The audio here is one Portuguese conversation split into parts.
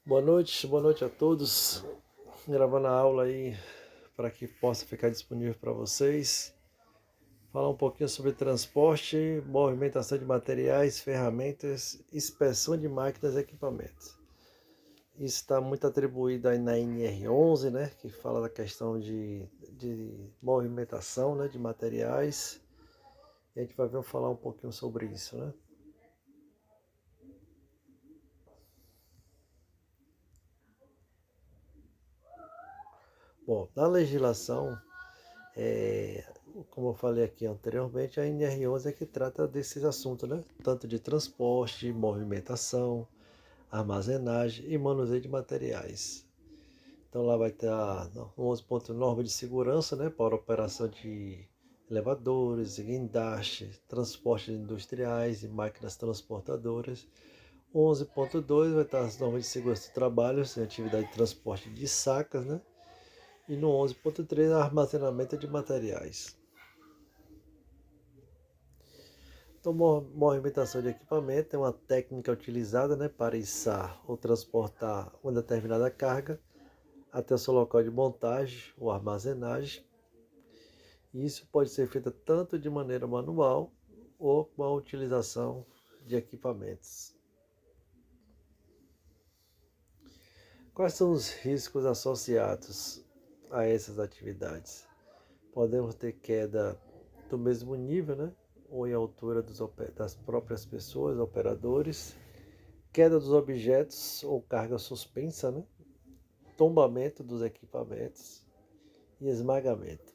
Boa noite a todos. Gravando a aula aí para que possa ficar disponível para vocês. Falar um pouquinho sobre transporte, movimentação de materiais, ferramentas, inspeção de máquinas e equipamentos. Isso está muito atribuído aí na NR11, né, que fala da questão de movimentação, né, de materiais. E a gente vai ver falar um pouquinho sobre isso, né? Bom, na legislação, como eu falei aqui anteriormente, a NR11 é que trata desses assuntos, né? Tanto de transporte, movimentação, armazenagem e manuseio de materiais. Então lá vai ter a 11 ponto norma de segurança, né? Para operação de elevadores, guindaste, transporte industriais e máquinas transportadoras. 11.2 vai estar as normas de segurança do trabalho, em atividade de transporte de sacas, né? E no 11.3 armazenamento de materiais. Então, movimentação de equipamento é uma técnica utilizada, né, para içar ou transportar uma determinada carga até o seu local de montagem ou armazenagem. E isso pode ser feito tanto de maneira manual ou com a utilização de equipamentos. Quais são os riscos associados a essas atividades? Podemos ter queda do mesmo nível, né, ou em altura das próprias pessoas, operadores, queda dos objetos ou carga suspensa, né? Tombamento dos equipamentos e esmagamento.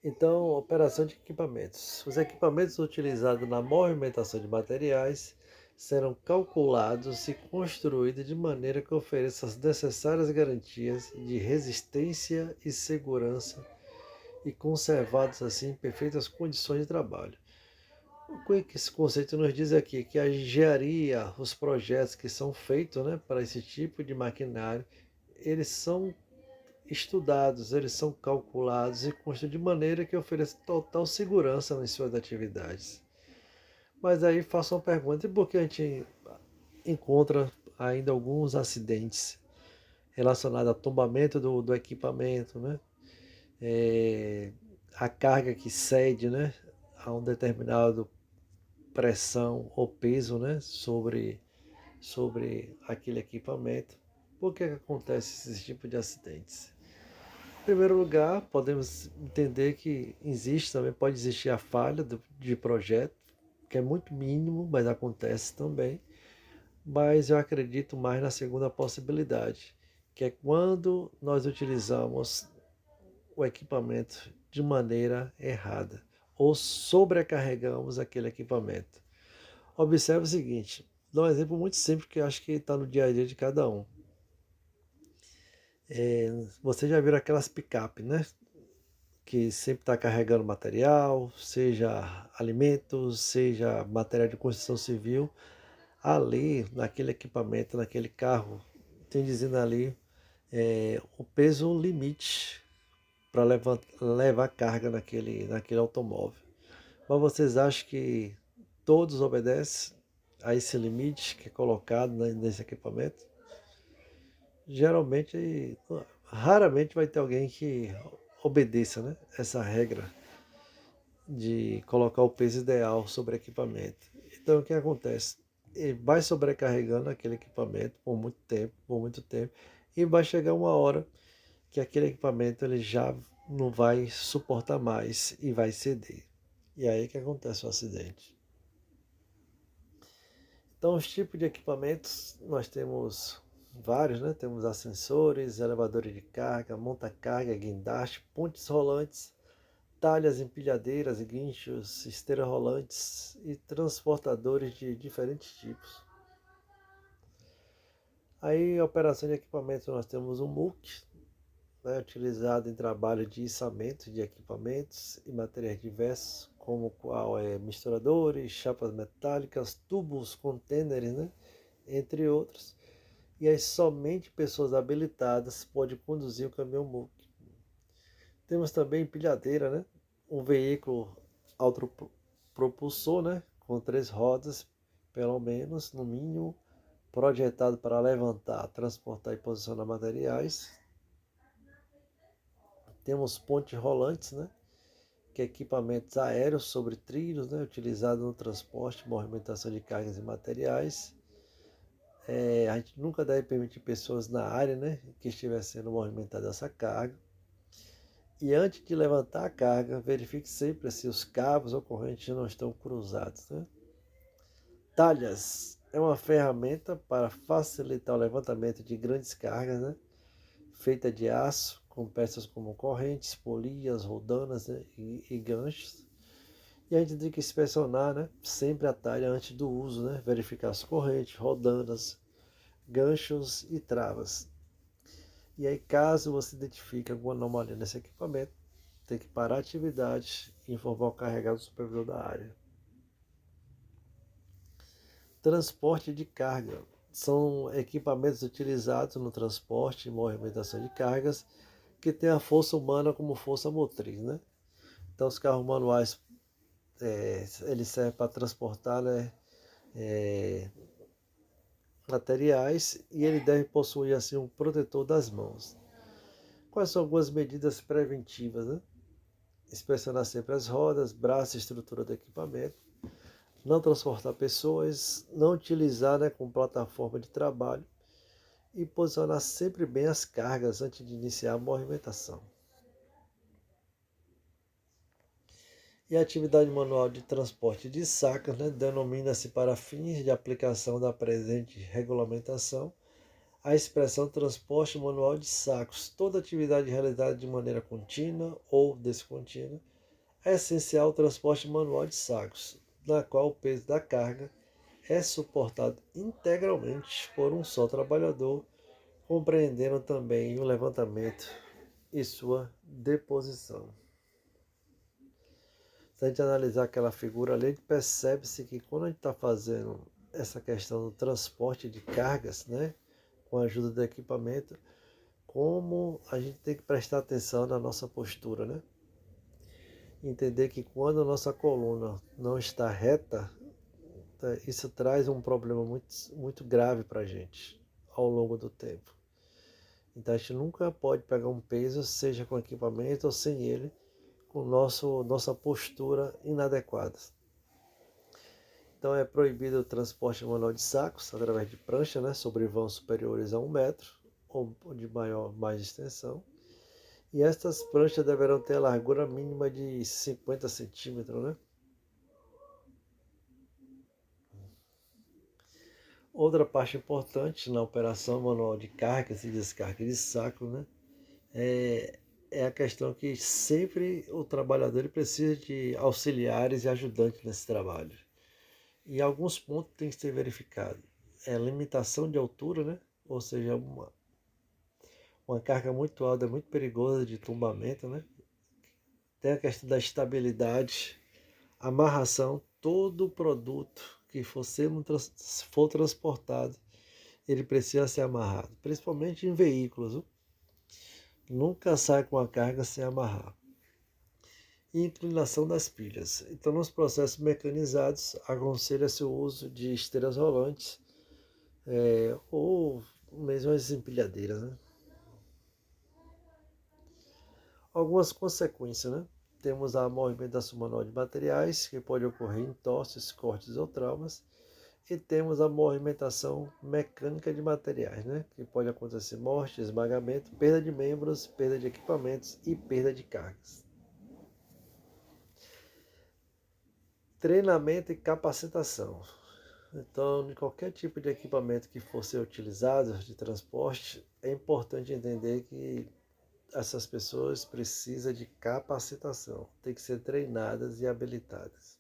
Então, operação de equipamentos. Os equipamentos utilizados na movimentação de materiais serão calculados e construídos de maneira que ofereça as necessárias garantias de resistência e segurança e conservados assim em perfeitas condições de trabalho. O que esse conceito nos diz aqui? Que a engenharia, os projetos que são feitos, né, para esse tipo de maquinário, eles são estudados, eles são calculados e construídos de maneira que ofereça total segurança nas suas atividades. Mas aí faço uma pergunta, e por que a gente encontra ainda alguns acidentes relacionados ao tombamento do equipamento, né? A carga que cede, né, a um determinado pressão ou peso, né, sobre aquele equipamento. Por que acontece esse tipo de acidentes? Em primeiro lugar, podemos entender que existe também, pode existir a falha de projeto, que é muito mínimo, mas acontece também. Mas eu acredito mais na segunda possibilidade, que é quando nós utilizamos o equipamento de maneira errada ou sobrecarregamos aquele equipamento. Observe o seguinte, dá um exemplo muito simples que eu acho que está no dia a dia de cada um. Você já viu aquelas picape, né? Que sempre está carregando material, seja alimentos, seja material de construção civil. Ali, naquele equipamento, naquele carro, tem dizendo ali o peso limite para levar carga naquele automóvel. Mas vocês acham que todos obedecem a esse limite que é colocado nesse equipamento? Geralmente, raramente vai ter alguém que obedeça, né, essa regra de colocar o peso ideal sobre o equipamento. Então, o que acontece? Ele vai sobrecarregando aquele equipamento por muito tempo, e vai chegar uma hora que aquele equipamento ele já não vai suportar mais e vai ceder. E aí que acontece o acidente. Então, os tipos de equipamentos, nós temos vários, né? Temos ascensores, elevadores de carga, monta-carga, guindaste, pontes rolantes, talhas, empilhadeiras, guinchos, esteiras rolantes e transportadores de diferentes tipos. Aí, operação de equipamentos, nós temos o MUC, né, utilizado em trabalho de içamento de equipamentos e materiais diversos, como qual misturadores, chapas metálicas, tubos, contêineres, né, entre outros. E aí somente pessoas habilitadas podem conduzir o caminhão MUC. Temos também empilhadeira, né, um veículo autopropulsor, né, com 3 rodas, pelo menos, no mínimo, projetado para levantar, transportar e posicionar materiais. Temos pontes rolantes, né? Que é equipamentos aéreos sobre trilhos, né? Utilizados no transporte e movimentação de cargas e materiais. A gente nunca deve permitir pessoas na área, né, que estiver sendo movimentada essa carga. E antes de levantar a carga, verifique sempre se os cabos ou correntes não estão cruzados, né? Talhas é uma ferramenta para facilitar o levantamento de grandes cargas, né? Feita de aço, com peças como correntes, polias, rodanas, né? e ganchos. E a gente tem que inspecionar, né? Sempre a talha antes do uso, né? Verificar as correntes, rodanas, ganchos e travas. E aí, caso você identifique alguma anomalia nesse equipamento, tem que parar a atividade e informar o carregado supervisor da área. Transporte de carga. São equipamentos utilizados no transporte e movimentação de cargas que têm a força humana como força motriz, né? Então, os carros manuais, eles servem para transportar, né, materiais, e ele deve possuir assim um protetor das mãos. Quais são algumas medidas preventivas, né? Inspecionar sempre as rodas, braços e estrutura do equipamento, não transportar pessoas, não utilizar, né, como plataforma de trabalho e posicionar sempre bem as cargas antes de iniciar a movimentação. E a atividade manual de transporte de sacas, né, denomina-se para fins de aplicação da presente regulamentação a expressão transporte manual de sacos. Toda atividade realizada de maneira contínua ou descontínua é essencial o transporte manual de sacos, na qual o peso da carga é suportado integralmente por um só trabalhador, compreendendo também o levantamento e sua deposição. Se a gente analisar aquela figura ali, percebe-se que quando a gente está fazendo essa questão do transporte de cargas, né, com a ajuda do equipamento, como a gente tem que prestar atenção na nossa postura, né? Entender que quando a nossa coluna não está reta, isso traz um problema muito grave para a gente ao longo do tempo. Então a gente nunca pode pegar um peso, seja com equipamento ou sem ele, com nossa postura inadequada. Então é proibido o transporte manual de sacos através de prancha, né, sobre vãos superiores a 1 metro ou de mais extensão. E estas pranchas deverão ter a largura mínima de 50 centímetros, né? Outra parte importante na operação manual de cargas e descarga de saco, né, é a questão que sempre o trabalhador ele precisa de auxiliares e ajudantes nesse trabalho. E alguns pontos têm que ser verificados. É a limitação de altura, né? Ou seja, uma carga muito alta é muito perigosa de tombamento, né? Tem a questão da estabilidade, amarração, todo produto que for transportado, ele precisa ser amarrado, principalmente em veículos. Viu? Nunca sai com a carga sem amarrar. E inclinação das pilhas. Então, nos processos mecanizados, aconselha-se o uso de esteiras rolantes ou mesmo as empilhadeiras. Né? Algumas consequências, né? Temos a movimentação manual de materiais, que pode ocorrer em torces, cortes ou traumas. E temos a movimentação mecânica de materiais, né? Que pode acontecer morte, esmagamento, perda de membros, perda de equipamentos e perda de cargas. Treinamento e capacitação. Então, em qualquer tipo de equipamento que for ser utilizado de transporte, é importante entender que essas pessoas precisam de capacitação, tem que ser treinadas e habilitadas.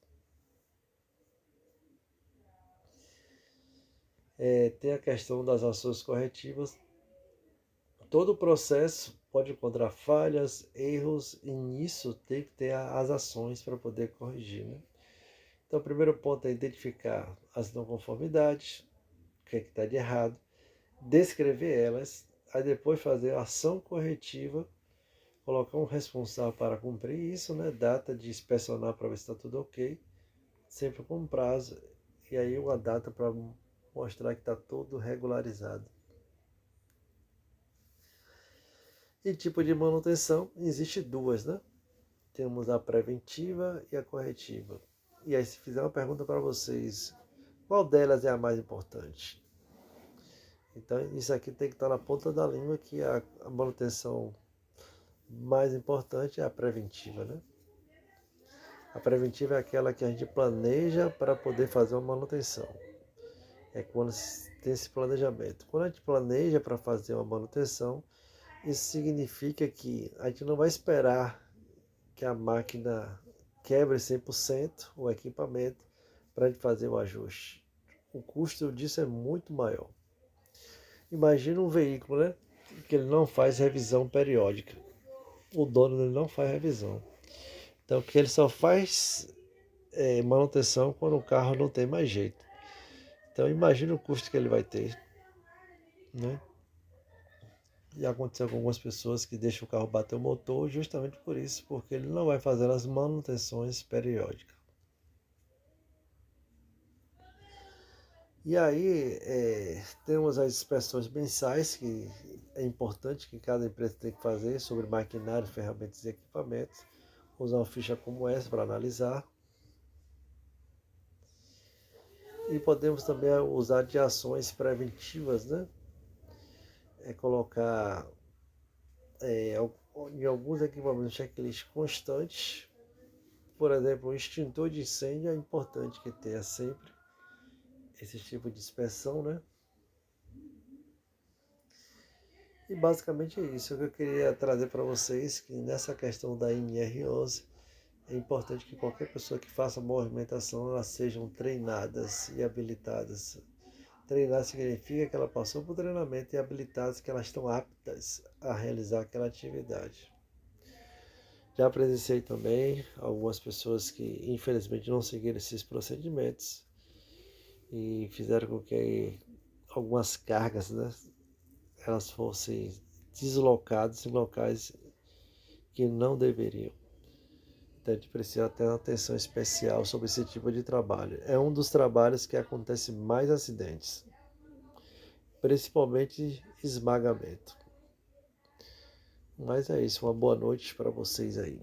Tem a questão das ações corretivas. Todo o processo pode encontrar falhas, erros, e nisso tem que ter as ações para poder corrigir. Né? Então, o primeiro ponto é identificar as não conformidades, o que é que está de errado, descrever elas, aí depois fazer a ação corretiva, colocar um responsável para cumprir isso, né? Data de inspecionar para ver se está tudo ok, sempre com prazo, e aí uma data para mostrar que está tudo regularizado. E tipo de manutenção, existe duas, né? Temos a preventiva e a corretiva. E aí, se fizer uma pergunta para vocês, qual delas é a mais importante? Então, isso aqui tem que estar na ponta da língua, que a manutenção mais importante é a preventiva, né? A preventiva é aquela que a gente planeja para poder fazer uma manutenção. É quando tem esse planejamento. Quando a gente planeja para fazer uma manutenção, isso significa que a gente não vai esperar que a máquina quebre 100% o equipamento para a gente fazer o ajuste. O custo disso é muito maior. Imagina um veículo, né, que ele não faz revisão periódica. O dono dele não faz revisão. Então, que ele só faz manutenção quando o carro não tem mais jeito. Então, imagina o custo que ele vai ter, né? E aconteceu com algumas pessoas que deixam o carro bater o motor justamente por isso, porque ele não vai fazer as manutenções periódicas. E aí temos as inspeções mensais, que é importante que cada empresa tem que fazer sobre maquinário, ferramentas e equipamentos. Usar uma ficha como essa para analisar. E podemos também usar de ações preventivas, né? Colocar em alguns equipamentos checklist constantes. Por exemplo, o extintor de incêndio é importante que tenha sempre esse tipo de inspeção, né? E basicamente é isso que eu queria trazer para vocês, que nessa questão da NR11 é importante que qualquer pessoa que faça movimentação, elas sejam treinadas e habilitadas. Treinar significa que ela passou por treinamento e habilitadas que elas estão aptas a realizar aquela atividade. Já presenciei também algumas pessoas que infelizmente não seguiram esses procedimentos e fizeram com que algumas cargas, né, elas fossem deslocadas em locais que não deveriam. Então a gente precisa ter uma atenção especial sobre esse tipo de trabalho. É um dos trabalhos que acontece mais acidentes, principalmente esmagamento. Mas é isso, uma boa noite para vocês aí.